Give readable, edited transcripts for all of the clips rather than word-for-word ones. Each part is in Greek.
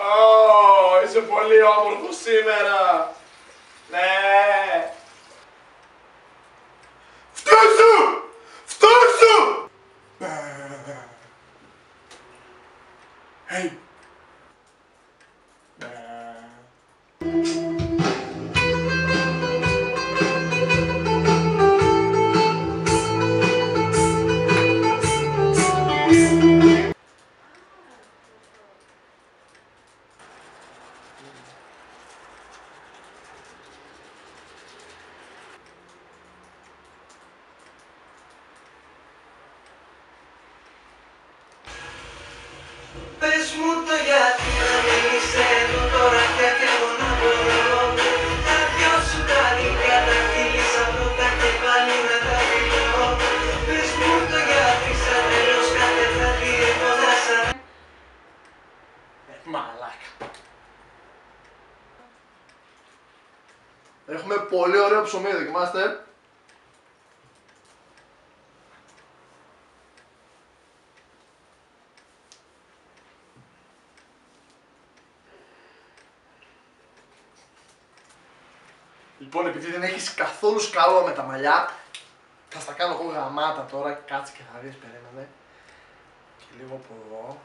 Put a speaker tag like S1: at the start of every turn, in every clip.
S1: Ω, είσαι πολύ όμορφος σήμερα. Ναι. Φτάσου! Φτάσου! Hey.
S2: Πες μου το γιατί να μην είσαι εδώ τώρα πια κι εγώ να μπορώ. Τα δυο σου τα νύχια τα χείλησα πρώτα και πάλι να τα φιλώ. Πες μου το γιατί σαν τέλος κάθε βράδυ εγώ θα σαν...
S1: Μαλάκα. Έχουμε πολύ ωραίο ψωμί, δοκιμάστε. Λοιπόν, επειδή δεν έχεις καθόλου σκάλωμα με τα μαλλιά, θα στα κάνω εγώ γαμάτα τώρα. Κάτσε και θα δεις, περίμενε. Και λίγο από εδώ.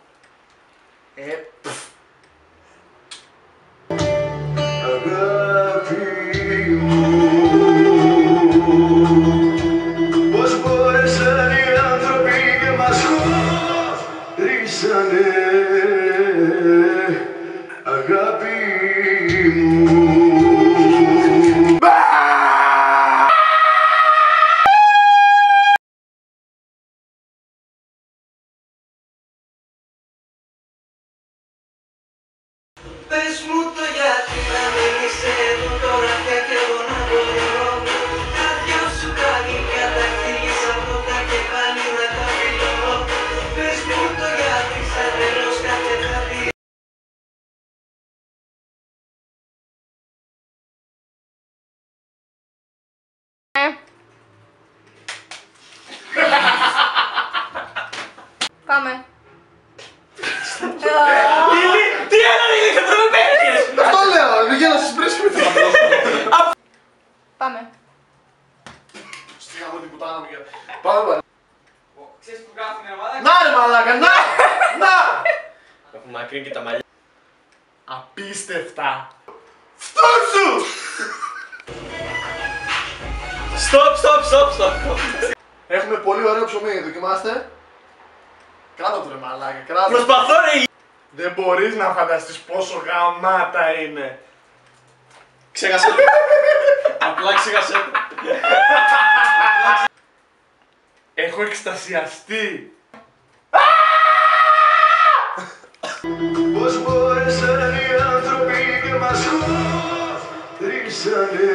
S3: Αγάπη μου, πώς μπόρεσαν οι άνθρωποι και μας χωρίσανε. Αγάπη μου.
S2: Πες μου το γιατί να μην είσαι εδώ τώρα πια κι εγώ να μπορώ. Τα δυο σου τα νύχια τα χείλησα πρώτα και πάλι να τα φιλώ. Πες μου το γιατί σαν τέλος κάθε βράδυ.
S4: Πάμε.
S2: Τι έκανε και το με πέτυχες!
S1: Αυτό λέω, για να σας πρέσει με το
S4: Πάμε.
S1: Στη γάμο την πουτάνα μου. Πάμε πάλι.
S2: Ξέρεις που κάθουνε ομάδα?
S1: Να ρε μαλάκα, να! Να!
S2: Έχουν μακρύνει και τα μαλλιά.
S1: Απίστευτα. Φτάσου!
S2: Stop.
S1: Έχουμε πολύ ωραίο ψωμί, δοκιμάστε. Κράτα το ρε μαλάκα, κράτα.
S2: Προσπαθώ ρε.
S1: Δεν μπορείς να φανταστείς πόσο γαμάτα είναι.
S2: Ξέχασε το. Απλά ξέχασε το.
S1: Έχω εκστασιαστεί.
S3: Πώς μπόρεσαν οι άνθρωποι και μας χωρίσανε.